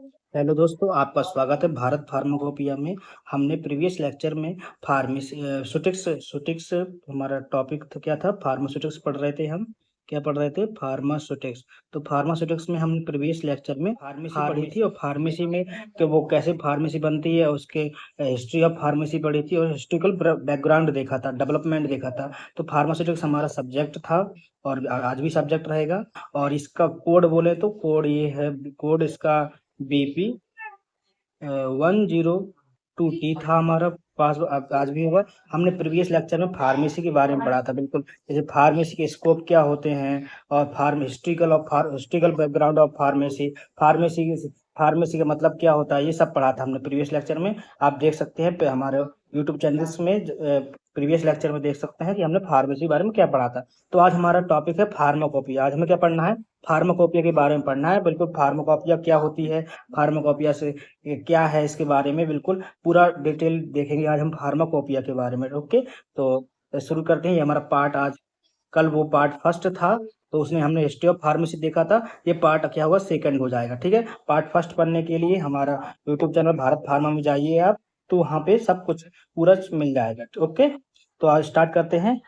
Hello दोस्तों, आपका स्वागत है भारत फार्माकोपिया में। हमने प्रीवियस लेक्चर में फार्मास्यूटिक्स हमारा टॉपिक तो क्या था, फार्मास्यूटिक्स पढ़ रहे थे हम। क्या पढ़ रहे थे? फार्मास्यूटिक्स। तो फार्मास्यूटिक्स में हमने प्रीवियस लेक्चर में फार्मेसी पढ़ी थी, और फार्मेसी में कि वो कैसे फार्मेसी बनती है, उसके हिस्ट्री ऑफ फार्मेसी पढ़ी थी, और हिस्टोरिकल बैकग्राउंड देखा था, डेवलपमेंट देखा था। तो फार्मास्यूटिक्स हमारा सब्जेक्ट था और आज भी सब्जेक्ट रहेगा। और इसका कोड बोले तो कोड ये है, कोड इसका बीपी 102T था हमारा पास। आज भी होगा। हमने प्रीवियस लेक्चर में फार्मेसी के बारे में पढ़ा था, बिल्कुल जैसे फार्मेसी के स्कोप क्या होते हैं, और historical background of pharmacy, pharmacy pharmacy का मतलब क्या होता है, ये सब पढ़ा था हमने प्रीवियस लेक्चर में। आप देख सकते हैं हमारे यूट्यूब चैनल्स में, प्रीवियस लेक्चर में देख सकते हैं कि हमने फार्मेसी के बारे में क्या पढ़ा था। तो आज हमारा टॉपिक है फार्माकोपिया। आज हमें क्या पढ़ना है? फार्माकोपिया के बारे में पढ़ना है। बिल्कुल फार्माकोपिया क्या होती है, फार्माकोपिया से ये क्या है, इसके बारे में बिल्कुल पूरा डिटेल देखेंगे आज हम फार्माकोपिया के बारे में। ओके, तो शुरू करते हैं। ये हमारा पार्ट आज, कल वो पार्ट फर्स्ट था, तो उसमें हमने हिस्ट्री ऑफ फार्मेसी देखा था। ये पार्ट क्या हुआ, सेकंड हो जाएगा। ठीक है, पार्ट फर्स्ट पढ़ने के लिए हमारा यूट्यूब चैनल भारत फार्मा में जाइए आप, तो वहाँ पे सब कुछ पूरा मिल जाएगा। ओके, तो आज स्टार्ट करते हैं।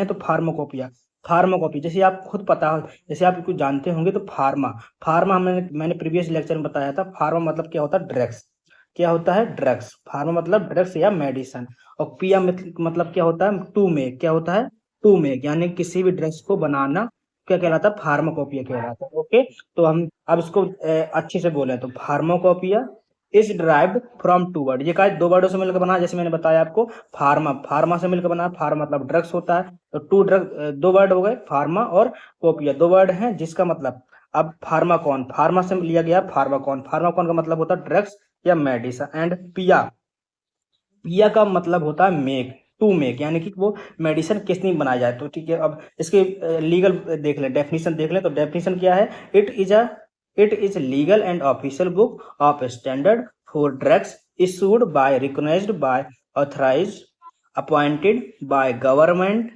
तो फार्माकोपिया। फार्माकोपी जैसे आप खुद पता हो, जैसे आप कुछ जानते होंगे, तो फार्मा फार्मा मैंने प्रीवियस लेक्चर में बताया था। फार्मा मतलब क्या होता है? ड्रग्स। क्या होता है? ड्रग्स। फार्मा मतलब ड्रग्स या मेडिसन। और पिया मतलब क्या होता है? To make. क्या होता है? टू मेक, यानी किसी भी ड्रग्स को बनाना क्या कहलाता है? फार्माकोपिया कहलाता है। ओके, तो हम अब इसको अच्छे से बोले तो pharmacopoeia is derived from two word. ये का दो वर्डों से मिलकर बना है, जैसे मैंने बताया आपको। फार्मा से मिलकर बना है। फार्मा मतलब ड्रग्स होता है, तो दो वर्ड हो गए, फार्मा और कोपिया, दो वर्ड हैं जिसका मतलब। अब फार्माकॉन, फार्मा से लिया गया फार्माकॉन। फार्माकॉन का मतलब होता है ड्रग्स या मेडिसिन। एंड पिया, पिया का मतलब होता है मेक, टू मेक, यानी कि वो मेडिसिन किसने बनाया जाए। तो ठीक है, अब इसके लीगल देख लें, डेफिनेशन देख लें। तो डेफिनेशन क्या है? It is legal and official book of standard for drugs issued by recognised by authorised appointed by government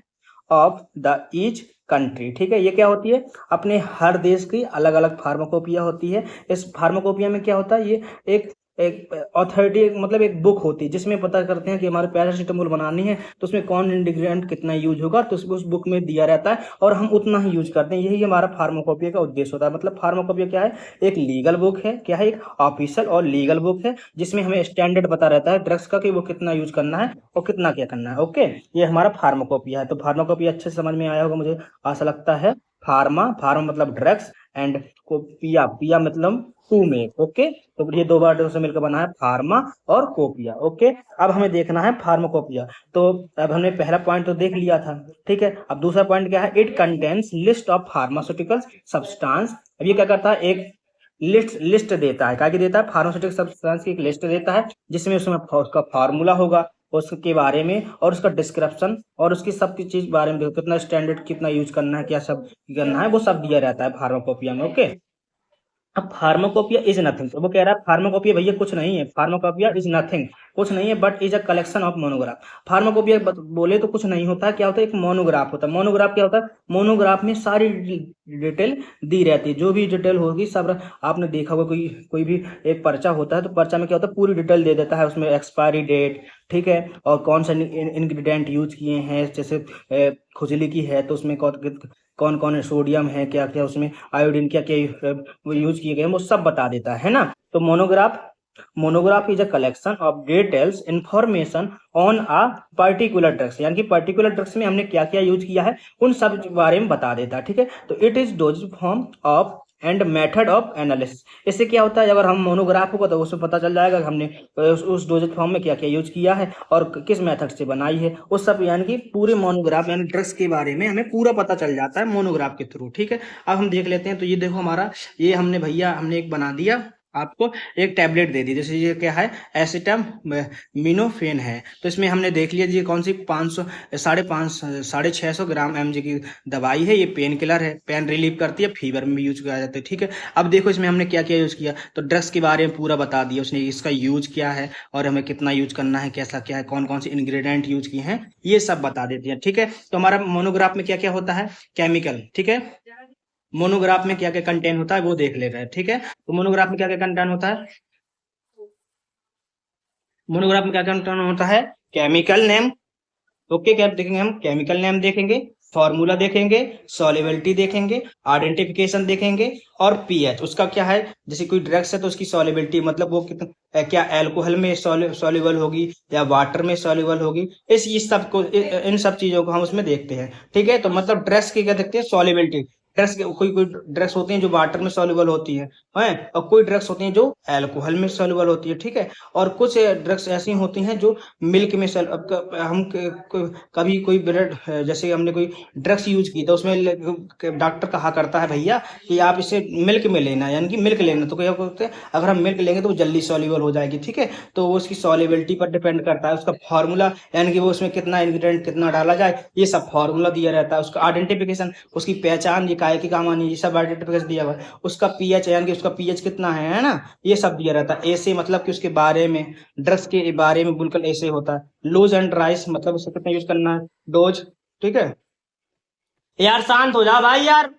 of the each country. ठीक है, ये क्या होती है? अपने हर देश की अलग अलग फार्माकोपिया होती है। इस फार्माकोपिया में क्या होता है? ये एक एक अथॉरिटी, मतलब एक बुक होती है जिसमें पता करते हैं कि हमारे पैरासीटामोल बनानी है, तो उसमें कौन इंग्रेडिएंट कितना यूज होगा, तो उस बुक में दिया रहता है, और हम उतना ही यूज करते हैं। यही हमारा फार्माकोपिया का उद्देश्य होता है। मतलब फार्माकोपिया क्या है? एक लीगल बुक है। क्या है? एक ऑफिशियल और लीगल बुक है, जिसमें हमें स्टैंडर्ड पता रहता है ड्रग्स का, कि वो कितना यूज करना है और कितना क्या करना है। ओके, ये हमारा फार्माकोपिया है। तो फार्माकोपिया अच्छे से समझ में आया होगा, मुझे आशा लगता है। फार्मा मतलब ड्रग्स, एंड को पिया, पिया मतलब टू मेक। ओके, तो ये दो वर्डों से मिलकर बना है फार्मा और कोपिया। ओके, अब हमें देखना है फार्माकोपिया। तो अब हमने पहला पॉइंट तो देख लिया था। ठीक है, अब दूसरा पॉइंट क्या है? It contains list of pharmaceuticals substance. अब ये क्या करता है? एक लिस्ट देता है। क्या देता है? फार्मास्यूटिकल सब्सटेंस की एक लिस्ट देता है, जिसमें उसमें उसका फार्मूला होगा, उसके बारे में, और उसका डिस्क्रिप्शन, और उसकी सब की चीज बारे में, कितना स्टैंडर्ड, कितना यूज करना है, क्या सब करना है, वो सब दिया रहता है फार्माकोपिया में। ओके, अब फार्माकोपिया इज नथिंग, तो वो कह रहा है फार्माकोपिया भैया कुछ नहीं है, फार्माकोपिया इज नथिंग, कुछ नहीं है, but is a collection of monograph. Pharmacopoeia बोले तो कुछ नहीं होता है। क्या होता है? एक मोनोग्राफ होता है। मोनोग्राफ क्या होता है? मोनोग्राफ में सारी डिटेल दी रहती है, जो भी डिटेल होगी सब। आपने देखा होगा, कोई कोई भी एक पर्चा होता है, तो पर्चा में क्या होता है? पूरी डिटेल दे देता है, उसमें एक्सपायरी डेट, ठीक है, और कौन सा इंग्रेडिएंट यूज किए हैं। जैसे खुजली की है, तो उसमें कौन कौन सोडियम है, क्या क्या उसमें आयोडीन, क्या क्या वो यूज किए गए, वो सब बता देता है ना। तो monograph is a collection of details information on a particular drugs, यानी कि पर्टिकुलर ड्रग्स में हमने क्या क्या यूज किया है, उन सब के बारे में बता देता है। ठीक है, तो it is dose form of and method of analysis. इससे क्या होता है? अगर हम मोनोग्राफ होगा तो उसमें पता चल जाएगा कि हमने उस डोजेज फॉर्म में क्या क्या यूज किया है, और किस मेथड से बनाई है, वो सब, यानी कि पूरे मोनोग्राफ यानी ड्रग्स के बारे में हमें पूरा पता चल जाता है मोनोग्राफ के थ्रू। ठीक है, अब हम देख लेते हैं। तो ये देखो हमारा, ये हमने भैया हमने एक बना दिया आपको, एक टैबलेट दे दी। जैसे ये क्या है? एसिटम मिनोफेन है। तो इसमें हमने देख लिया ये कौन सी 500 650 ग्राम mg की दवाई है। ये पेन किलर है, पेन रिलीव करती है, फीवर में भी यूज किया जाता है। ठीक है, अब देखो इसमें हमने क्या क्या यूज किया। तो ड्रग्स के बारे में पूरा बता दिया उसने, इसका यूज क्या है, और हमें कितना यूज करना है, कैसा क्या है, कौन कौन से इंग्रेडिएंट यूज किए हैं, ये सब बता देती है। ठीक है, तो हमारा मोनोग्राफ में क्या क्या होता है? केमिकल, ठीक है, मोनोग्राफ में क्या क्या कंटेंट होता है वो देख ले रहे हैं, ठीक है। तो मोनोग्राफ में क्या क्या कंटेंट होता है, मोनोग्राफ में क्या क्या कंटेंट होता है, केमिकल नेम, ओके। क्या देखेंगे हम, केमिकल नेम देखेंगे, फॉर्मूला देखेंगे, सॉल्युबिलिटी देखेंगे, आइडेंटिफिकेशन देखेंगे, और पीएच उसका क्या है, जैसे कोई ड्रग्स है तो उसकी सॉल्युबिलिटी मतलब वो कितना, क्या अल्कोहल में सॉल्युबल होगी या वाटर में सॉल्युबल होगी, ये सब को इन सब चीजों को हम उसमें देखते हैं, ठीक है। तो मतलब ड्रग्स की क्या देखते हैं, सॉल्युबिलिटी। ड्रग्स कोई कोई ड्रग्स होती हैं जो वाटर में सॉल्युबल होती हैं, और कोई ड्रग्स होती हैं जो अल्कोहल में सॉल्युबल होती है, ठीक है। और कुछ ड्रग्स ऐसी होती हैं जो मिल्क में सेल, अब हम कभी कोई ब्लड, जैसे हमने कोई ड्रग्स यूज की तो उसमें डॉक्टर कहा करता है भैया कि आप इसे मिल्क में लेना, यानी कि मिल्क लेना, तो क्या बोलते हैं, अगर हम मिल्क लेंगे तो वो जल्दी सॉल्युबल हो जाएगी, ठीक है। तो वो उसकी सॉल्युबिलिटी पर डिपेंड करता है, उसका फार्मूला, यानी कि वो उसमें कितना इंग्रेडिएंट कितना डाला जाए, ये सब फार्मूला दिया रहता है। उसका आइडेंटिफिकेशन, उसकी पहचान, ये काय की काम आनी है, ये सब आइडेंटिफिकेशन दिया हुआ है। उसका पीएच, यानी कि उसका पीएच कितना है ना, ये सब दिया रहता है। ऐसे मतलब कि उसके बारे में, ड्रग्स के बारे में बिल्कुल ऐसे होता है। लूज एंड राइस मतलब उसे कितना यूज करना है, डोज, ठीक है। यार शांत हो जा भाई यार,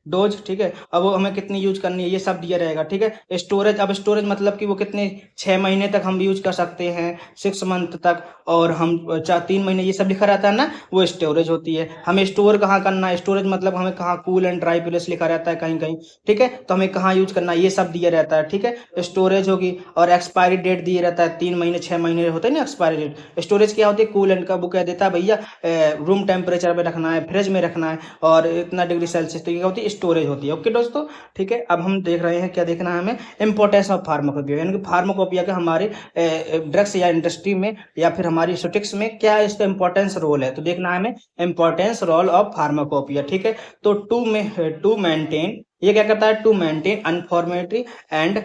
डोज, ठीक है। अब वो हमें कितनी यूज करनी है ये सब दिया रहेगा, ठीक है। स्टोरेज, अब स्टोरेज मतलब कि वो कितने 6 महीने तक हम यूज कर सकते हैं, 6 मंथ तक, और हम 3 महीने, ये सब लिखा रहता है ना, वो स्टोरेज होती है। हमें स्टोर कहाँ करना है, स्टोरेज मतलब हमें कहाँ, कूल एंड ड्राई प्लेस लिखा रहता है कहीं कहीं, ठीक है। तो हमें कहाँ यूज करना है ये सब दिया रहता है, ठीक है। स्टोरेज होगी, और एक्सपायरी डेट दिया रहता है, 3 महीने 6 महीने होते हैं ना एक्सपायरी डेट। स्टोरेज क्या होती है, कूल एंड का वो कह देता है भैया रूम टेम्परेचर में रखना है, फ्रिज में रखना है, और इतना डिग्री सेल्सियस, तो ये क्या होती है, स्टोरेज होती है, ओके दोस्तों, ठीक है। अब हम देख रहे हैं, क्या देखना है हमें, इंपॉर्टेंस ऑफ फार्माकोपिया, यानी कि फार्माकोपिया का हमारे ड्रग्स या इंडस्ट्री में या फिर हमारी स्टेटिक्स में क्या इसका इंपॉर्टेंस रोल है, तो देखना है हमें इंपॉर्टेंस रोल ऑफ फार्माकोपिया, ठीक है। तो टू मेंटेन, ये क्या करता है, टू मेंटेन अनफॉर्मेटरी एंड,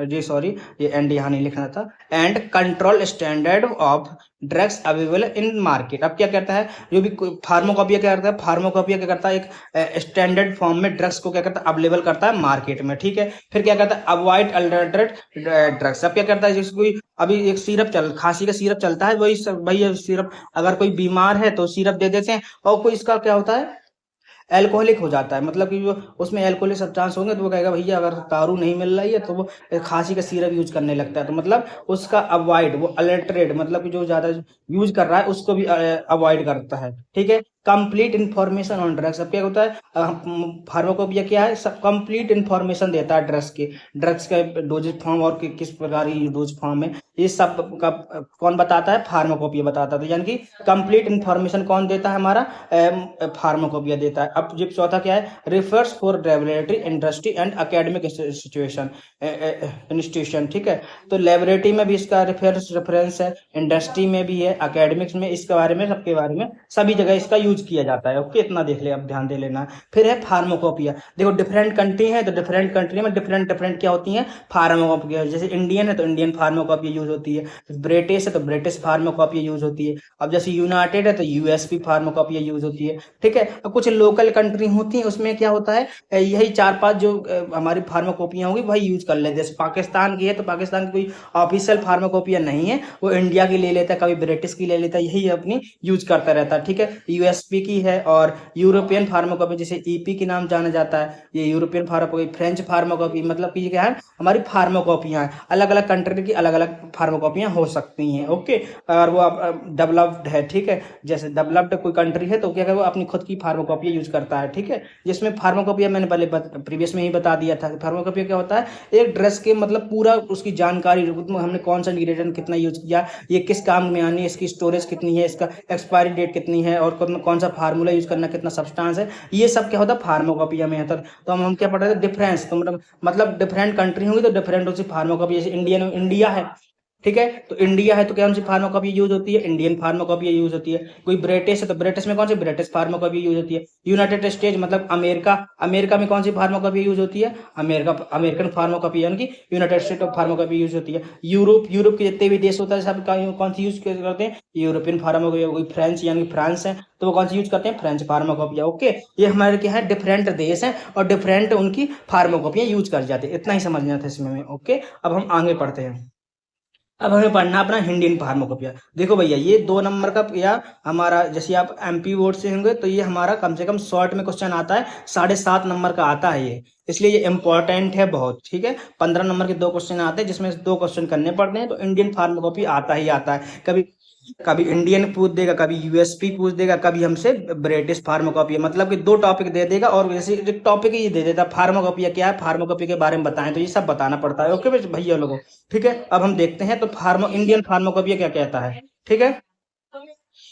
जी सॉरी, ये एंड यहाँ नहीं लिखना था, and control standard of drugs available in market. अब क्या करता है, जो भी फार्माकोपिया क्या करता है, फार्माकोपिया क्या करता है, एक स्टैंडर्ड फॉर्म में ड्रग्स को क्या करता है, अवेलेबल करता है मार्केट में, ठीक है। फिर क्या करता है, अवॉइड अल्टरनेट ड्रग्स। अब क्या करता है, जैसे कोई अभी एक सिरप चल, खांसी का सिरप चलता है, वही सिरप, अगर कोई बीमार है तो सिरप दे देते हैं, और कोई इसका क्या होता है, एल्कोहलिक हो जाता है, मतलब कि जो उसमें एल्कोहलिक सब्सटेंस होंगे तो वो कहेगा भैया अगर दारू नहीं मिल रही है तो वो खांसी का सिरप यूज करने लगता है, तो मतलब उसका अवॉइड, वो अल्टरेट मतलब कि जो ज्यादा यूज कर रहा है उसको भी अवॉइड करता है, ठीक है। Complete information on drugs. अब क्या होता है, फार्माकोपिया क्या है, सब कंप्लीट इन्फॉर्मेशन देता है ड्रग्स के डोजेज फॉर्म और किस प्रकार की डोज फॉर्म है, ये सब का कौन बताता है, फार्माकोपिया बताता है। तो यानी कि कंप्लीट इन्फॉर्मेशन कौन देता है, हमारा फार्माकोपिया देता है। अब जो चौथा क्या है, refers for laboratory industry and academic situation institution, ठीक है। तो लेबोरेटरी में भी इसका रेफरेंस है, इंडस्ट्री में भी है, एकेडमिक्स में, इसके बारे में, सबके बारे में, सभी जगह इसका यूज किया जाता है, ओके। इतना देख ले, अब ध्यान दे लेना। फिर है फार्माकोपिया, देखो डिफरेंट कंट्री है तो डिफरेंट कंट्री में डिफरेंट डिफरेंट क्या होती है, फार्माकोपिया। जैसे इंडियन है तो इंडियन फार्माकोपिया यूज होती है, ब्रिटिश है तो ब्रिटिश फार्माकोपिया यूज होती है, अब जैसे यूनाइटेड है तो यूएसपी फार्माकोपिया यूज होती है, ठीक है। अब कुछ लोकल कंट्री होती है उसमें क्या होता है, यही 4-5 जो हमारी फार्माकोपिया होंगी वही यूज कर लेते हैं। जैसे पाकिस्तान की है तो पाकिस्तान की कोई ऑफिशियल फार्माकोपिया नहीं है, वो इंडिया की ले लेता है, कभी ब्रिटिश की ले लेता है, यही अपनी यूज करता रहता है, ठीक है। यूएसपी की है, और यूरोपियन फार्माकोपी जैसे ईपी के नाम जाना जाता है, ये यूरोपियन फार्माकोपी, फ्रेंच फार्माकोपी, मतलब कि ये क्या है, हमारी फार्माकोपियां हैं, अलग अलग कंट्री की अलग अलग फार्माकोपियां हो सकती हैं, ओके। और वो डेवलप्ड है, ठीक है। जैसे डेवलप्ड कोई कंट्री है तो क्या है, वो अपनी खुद की फार्माकोपिया यूज करता है, ठीक है। जिसमें फार्माकोपिया मैंने पहले प्रीवियस में ही बता दिया था, फार्माकोपिया क्या होता है, एक ड्रग्स के मतलब पूरा उसकी जानकारी, हमने कौन सा इंग्रेडिएंट कितना यूज किया, ये किस काम में आनी है, इसकी स्टोरेज कितनी है, इसका एक्सपायरी डेट कितनी है, और कौन सा फार्मूला यूज करना, कितना सब्सटेंस है, ये सब क्या होता है फार्माकोपिया में आता है। तो हम क्या पढ़ रहे थे, डिफरेंस, तो मतलब डिफरेंट कंट्री होंगी तो डिफरेंट उसी फार्माकोपिया, जैसे इंडिया है, ठीक है। तो इंडिया है तो कौन सी फार्माकोपिया यूज होती है, इंडियन फार्माकोपिया यूज होती है। कोई ब्रिटिश है तो ब्रिटिश में कौन सी, ब्रिटिश फार्माकोपिया यूज होती है। यूनाइटेड स्टेट मतलब अमेरिका, अमेरिका में कौन सी फार्माकोपिया यूज होती है, अमेरिका, अमेरिकन फार्माकोपिया, यानी कि United state of pharmacopoeia use होती है। यूरोप, यूरोप के जितने भी देश होता है सब कौन सी यूज करते हैं, यूरोपियन फार्माकोपिया। कोई फ्रेंच यानी फ्रांस है तो वो कौन सी यूज करते हैं, फ्रेंच फार्माकोपिया, ओके। ये हमारे क्या है, डिफरेंट देश हैं और डिफरेंट उनकी फार्माकोपिया यूज कर जाते हैं, इतना ही समझना था इसमें, ओके। अब हम आगे पढ़ते हैं। अब हमें पढ़ना अपना इंडियन फार्माकोपिया। देखो भैया ये 2 नंबर का या हमारा, जैसे आप एमपी बोर्ड से होंगे तो ये हमारा कम से कम शॉर्ट में क्वेश्चन आता है, 7.5 नंबर का आता है ये, इसलिए ये इंपॉर्टेंट है बहुत। ठीक है, 15 नंबर के 2 क्वेश्चन आते हैं जिसमें से 2 क्वेश्चन करने पड़ते हैं, तो इंडियन फार्माकोपी आता ही आता है। कभी कभी इंडियन पूछ देगा, कभी यूएसपी पूछ देगा, कभी हमसे ब्रिटिश फार्माकोपी, मतलब कि 2 टॉपिक दे देगा, और जैसे टॉपिक ही दे देता फार्माकोपिया क्या है, फार्माकोपी के बारे में बताएं, तो ये सब बताना पड़ता है। ओके भैया लोगों, ठीक है। अब हम देखते हैं तो इंडियन फार्माकोपिया क्या कहता है। ठीक है,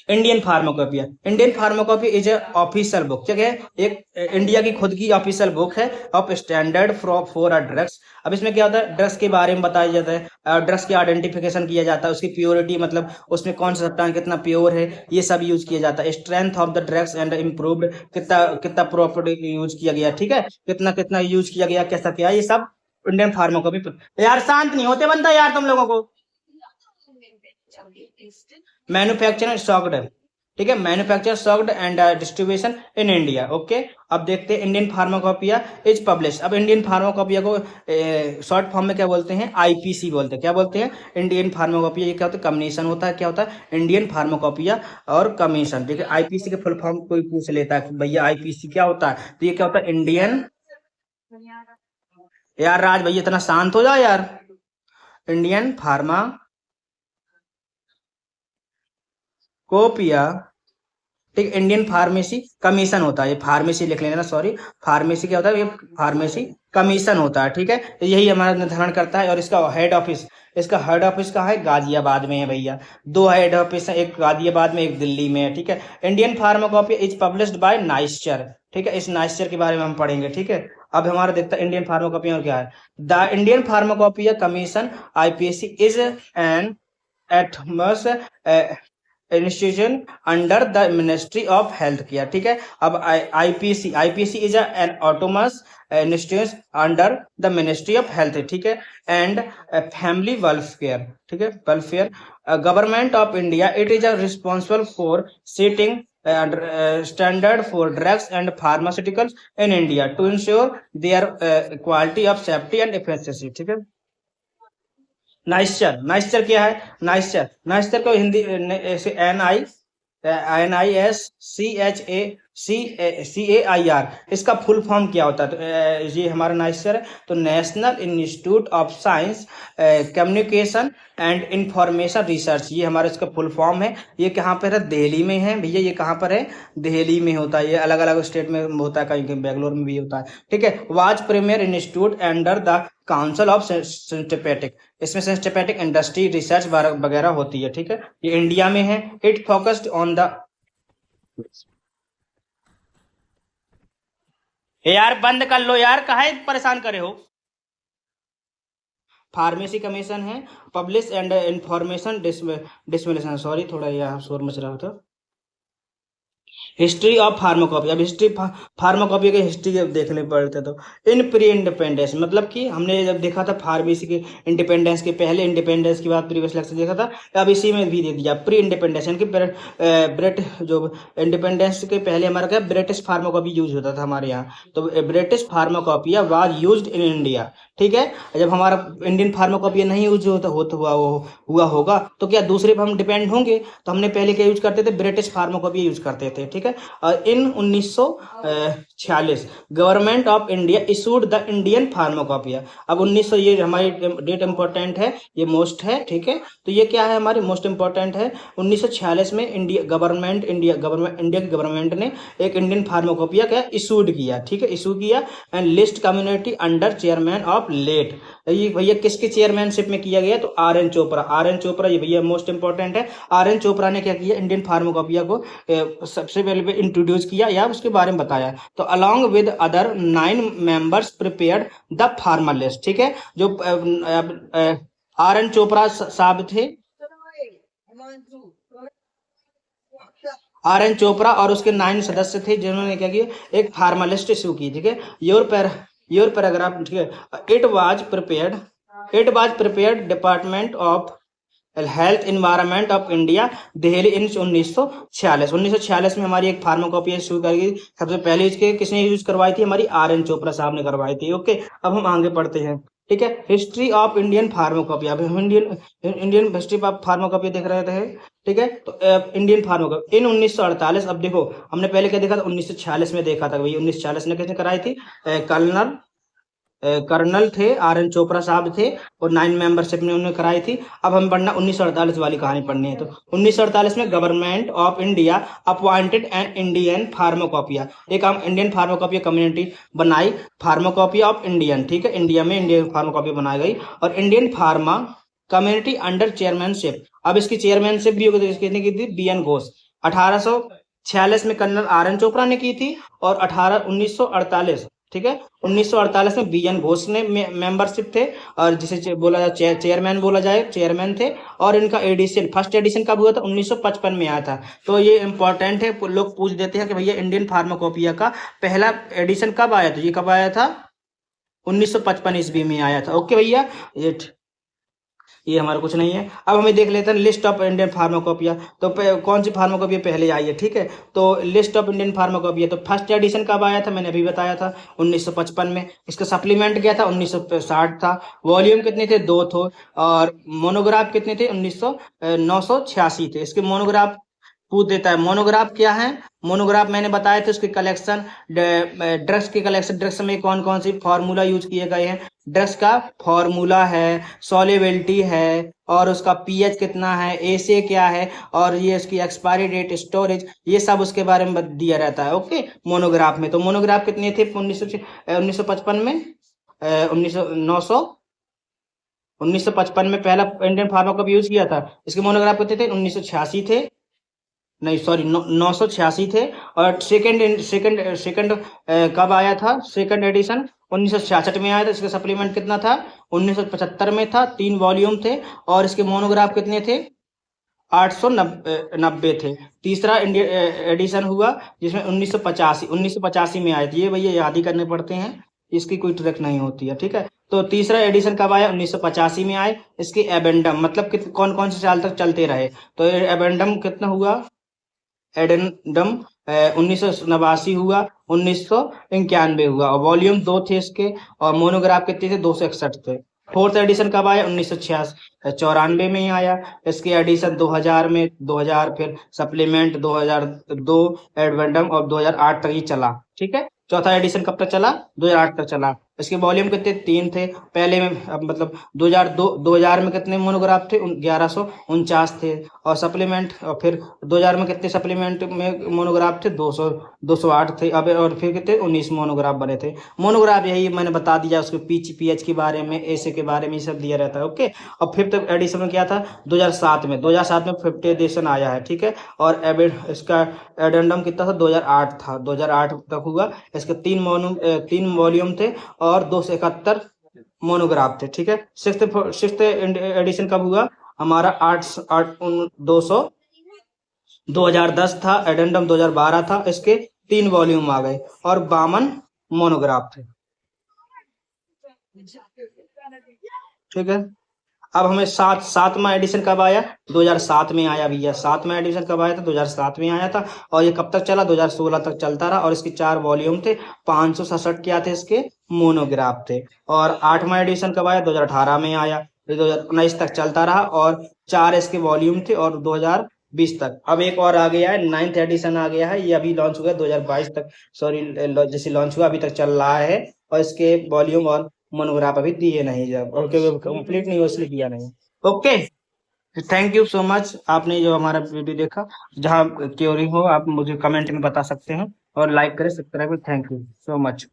Indian pharmacopoeia, Indian pharmacopoeia is a official book, ठीक है, एक इंडिया की खुद की ऑफिशियल बुक है of standard for a drugs. अब इसमें क्या होता है, ड्रग्स के बारे में बताया जाता है, ड्रग्स की आइडेंटिफिकेशन किया जाता है, उसकी प्योरिटी, मतलब उसमें कौन सा सब्सटेंस कितना प्योर है, ये सब यूज किया जाता है। Strength of the drugs and improved, कितना कितना प्रॉपर्टी यूज किया गया, ठीक है, कितना कितना यूज किया गया, कैसा क्या, ये सब इंडियन फार्माकोपी। यार शांत नहीं होते बनता यार तुम लोगों को। मैन्युफैक्चर स्टॉक्ड, ठीक है, manufacture stocked and distribution in India. Okay, अब देखते हैं इंडियन फार्माकोपिया इज पब्लिश। अब इंडियन फार्माकोपिया को शॉर्ट फॉर्म में क्या बोलते हैं, आईपीसी बोलते हैं। क्या बोलते हैं, इंडियन फार्माकोपिया, ये क्या होता है, कमीशन होता है, क्या होता है, इंडियन फार्माकोपिया और कमीशन। ठीक है, आईपीसी के फुल फॉर्म कोई पूछ लेता है कि भैया आईपीसी क्या होता है, तो ये क्या होता है, इंडियन, यार राज भैया इतना शांत हो जाओ यार, इंडियन फार्माकोपिया, ठीक, इंडियन फार्मेसी कमीशन होता है, ये फार्मेसी लिख लेना, सॉरी, फार्मेसी क्या होता है, ये फार्मेसी कमीशन होता है। ठीक है, तो यही हमारा निर्धारण करता है, और इसका हेड ऑफिस, इसका हेड ऑफिस कहाँ है, गाजियाबाद में है भैया। 2 हेड ऑफिस है, एक गाजियाबाद में, एक दिल्ली में है। ठीक है, Indian pharmacopoeia is published by नाइस्चर। ठीक है, इस नाइस्चर के बारे में हम पढ़ेंगे। ठीक है, अब हमारा देखता है इंडियन फार्माकोपिया और क्या है। The Indian pharmacopoeia commission IPC is an atoms institution under the ministry of health care. ठीक है, अब IPC, IPC is an autonomous institution under the ministry of health, ठीक है, एंड फैमिली वेलफेयर। ठीक है, welfare government of India, it is responsible for setting standard for drugs and pharmaceuticals in India to ensure their quality of safety and efficacy। ठीक है, नाइस्चर, नाइस्चर क्या है, नाइस्चर, नाइस्चर को Hindi NICHACHACAIR, इसका फुल फॉर्म क्या होता है, तो ये हमारा नाइस्चर है, तो national institute of science communication and information research, ये हमारा इसका फुल फॉर्म है। ये कहाँ पर है, दिल्ली में है भैया, ये कहाँ पर है, दिल्ली में होता है, ये अलग अलग स्टेट में होता है, कहीं बेंगलोर में भी होता है। ठीक है, was premier institute under the council of systematic, इसमें सिस्टमैटिक इंडस्ट्री रिसर्च वगैरह होती है। ठीक है, ये इंडिया में है। इट फोकस्ड ऑन द, यार बंद कर लो यार, काहे परेशान करे हो। फार्मेसी कमीशन है, publish and information dissemination, sorry थोड़ा यहाँ शोर मच रहा था। हिस्ट्री ऑफ फार्माकोपी, अब हिस्ट्री फार्माकोपी की हिस्ट्री जब देखने पड़ते तो इन प्री इंडिपेंडेंस, मतलब कि हमने जब देखा था फार्मेसी के इंडिपेंडेंस के पहले, इंडिपेंडेंस के बाद प्रीवियस लेक्चर देखा था, अब इसी में भी दे दिया प्री इंडिपेंडेंस, यानी कि ब्रिट जो इंडिपेंडेंस के पहले हमारा क्या ब्रिटिश फार्माकोपी यूज होता था हमारे यहाँ, तो British pharmacopoeia was used in India. ठीक है, जब हमारा इंडियन फार्माकोपिया नहीं यूज हुआ होगा तो क्या दूसरे पर हम डिपेंड होंगे, तो हमने पहले क्या यूज करते थे, ब्रिटिश फार्माकोपिया यूज करते थे। ठीक है, इन 1946 government of India issued the Indian pharmacopoeia. अब 1900, ये हमारी डेट इंपॉर्टेंट है, ये मोस्ट है। ठीक है, तो ये क्या है, हमारी मोस्ट इंपॉर्टेंट है। 1946 में इंडिया की गवर्नमेंट ने एक इंडियन फार्माकोपिया क्या इशूड किया। ठीक है, इशू किया and list community under chairman of let, ये भैया किसके चेयरमैनशिप में किया गया, तो RN चोपड़ा, RN चोपड़ा, ये भैया मोस्ट इंपॉर्टेंट है। RN चोपड़ा ने क्या किया, इंडियन फार्माकोपिया को सबसे पहले इंट्रोड्यूस किया या उसके बारे में बताया। तो along with other 9 members prepared the pharma list. ठीक है, जो RN चोपड़ा साहब थे, RN चोपड़ा और उसके 9 सदस्य थे जिन्होंने क्या किया, एक फार्मा लिस्ट इशू की। ठीक है, योर पैराग्राफ, ठीक है, it was prepared department of health environment of India Delhi in 1946 में हमारी एक फार्माकोपिया शुरू करी। सबसे पहले इसके किसने यूज करवाई थी, हमारी RN चोपड़ा साहब ने करवाई थी। ओके, अब हम आगे पढ़ते हैं। ठीक है। हिस्ट्री ऑफ इंडियन फार्माकोपी, अब हम इंडियन इंडियन हिस्ट्री ऑफ फार्माकोपी देख रहे थे। ठीक है, तो इंडियन फार्माकोपी इन 1948, अब देखो हमने पहले क्या देखा था, 1946 में देखा था भाई। 1946 में किसने कराई थी? कर्नल थे RN चोपड़ा साहब थे, और 9 मेंबरशिप ने उन्होंने कराई थी। अब हमें पढ़ना 1948 वाली कहानी पढ़नी है। तो 1948 में government of India appointed an Indian pharmacopoeia, एक हम इंडियन फार्माकोपिया कम्युनिटी बनाई, फार्माकोपिया ऑफ इंडियन। ठीक है, इंडिया में इंडियन फार्माकोपिया बनाई गई, और Indian pharma community under chairmanship. अब इसकी चेयरमैनशिप भी किसने की थी? BN घोष। 1846 में कर्नल RN चोपड़ा ने की थी, और 1948, ठीक है, 1948 में BN घोष ने मेंबरशिप थे, और जिसे बोला जाए चेयरमैन बोला जाए, चेयरमैन थे। और इनका एडिशन, फर्स्ट एडिशन कब हुआ था? 1955 में आया था। तो ये इंपॉर्टेंट है, लोग पूछ देते हैं कि भैया इंडियन फार्माकोपिया का पहला एडिशन कब आया था? ये कब आया था? 1955 ईस्वी में आया था। ओके भैया, ये हमारा कुछ नहीं है। अब हमें देख लेते हैं लिस्ट ऑफ इंडियन फार्माकोपिया। तो कौन सी फार्माकोपिया पहले आई है? ठीक है, तो लिस्ट ऑफ इंडियन फार्माकोपिया, तो फर्स्ट एडिशन कब आया था? मैंने अभी बताया था 1955 में। इसका सप्लीमेंट क्या था? 1960 था। वॉल्यूम कितने थे? 2 थे। और मोनोग्राफ कितने थे? 986 थे। इसके मोनोग्राफ पूछ देता है। मोनोग्राफ क्या है? मोनोग्राफ मैंने बताया था, उसकी कलेक्शन, ड्रग्स की कलेक्शन, ड्रग्स में कौन कौन सी फार्मूला यूज किए गए हैं, ड्रग्स का फॉर्मूला है, सॉल्युबिलिटी है, और उसका पीएच कितना है, एसे क्या है, और ये उसकी एक्सपायरी डेट, स्टोरेज, ये सब उसके बारे में दिया रहता है। ओके, मोनोग्राफ में। तो मोनोग्राफ कितने थे 1955 में? 1955 में पहला इंडियन फार्माकोपिया यूज किया था। इसके मोनोग्राफ कितने थे? 1986 थे, नहीं सॉरी 986 थे। और सेकंड सेकंड सेकंड कब आया था? सेकंड एडिशन 1966 में आया था। इसका सप्लीमेंट कितना था? 1975 में था। 3 वॉल्यूम थे, और इसके मोनोग्राफ कितने थे? 890 थे। तीसरा इंडिया एडिशन हुआ, जिसमें 1985 में आए थे। ये भैया याद ही करने पड़ते हैं, इसकी कोई ट्रिक नहीं होती है। ठीक है, तो तीसरा एडिशन कब आया? 1985 में आए। इसके एबेंडम मतलब कौन कौन से साल तक चलते रहे? तो एबेंडम कितना हुआ? एडेंडम 1989 हुआ, 1991 हुआ, और वॉल्यूम 2 थे इसके, और मोनोग्राफ कितने थे? 261 थे। फोर्थ एडिशन कब आया? 1994 में ही आया। इसके एडिशन 2000 में, 2000 फिर सप्लीमेंट 2002 एडवेंडम, और 2008 तक ही चला। ठीक है, चौथा एडिशन कब तक चला? 2008 तक चला। इसके वॉल्यूम कितने? 3 थे पहले में, मतलब 2000 में कितने मोनोग्राफ थे? 1149 थे। और सप्लीमेंट, और फिर 2000 में कितने सप्लीमेंट में मोनोग्राफ थे? 208 थे। अब और फिर कितने? 19 मोनोग्राफ बने थे। मोनोग्राफ यही मैंने बता दिया, उसके पीएच के बारे में, एसे के बारे में, ये सब दिया रहता है। ओके, और फिफ्थ एडिशन में क्या था? 2007 में, 2007 में फिफ्थ एडिशन आया है। ठीक है, और इसका एडेंडम कितना था? 2008 था, 2008 तक हुआ। इसके 3 वॉल्यूम थे, और 271 मोनोग्राफ थे। ठीक है, सिक्स्थ एडिशन कब हुआ हमारा? 2010 था। एडेंडम 2012 था। इसके 3 वॉल्यूम आ गए, और 52 मोनोग्राफ थे। ठीक है, अब हमें सातवां एडिशन कब आया? 2007 में आया भैया। सातवां एडिशन कब आया था? 2007 में आया था। और ये कब तक चला? 2016 तक चलता रहा, और इसके 4 वॉल्यूम थे। 567 क्या थे? इसके मोनोग्राफ थे। और 8वां एडिशन कब आया? 2018 में आया। 2019 तक चलता रहा, और 4 इसके वॉल्यूम थे, और 2020 तक। अब एक और आ गया है, 9th एडिशन आ गया है। ये अभी लॉन्च हुआ 2022 तक, सॉरी जैसे लॉन्च हुआ अभी तक चल रहा है। और इसके वॉल्यूम और मोनोग्राफ अभी दिए नहीं, जब और कंप्लीट नहीं हुआ इसलिए दिया नहीं। Okay, thank you so much, आपने जो हमारा वीडियो देखा। जहाँ क्योरी हो आप मुझे कमेंट में बता सकते हैं, और लाइक करें, सब्सक्राइब करें। Thank you so much.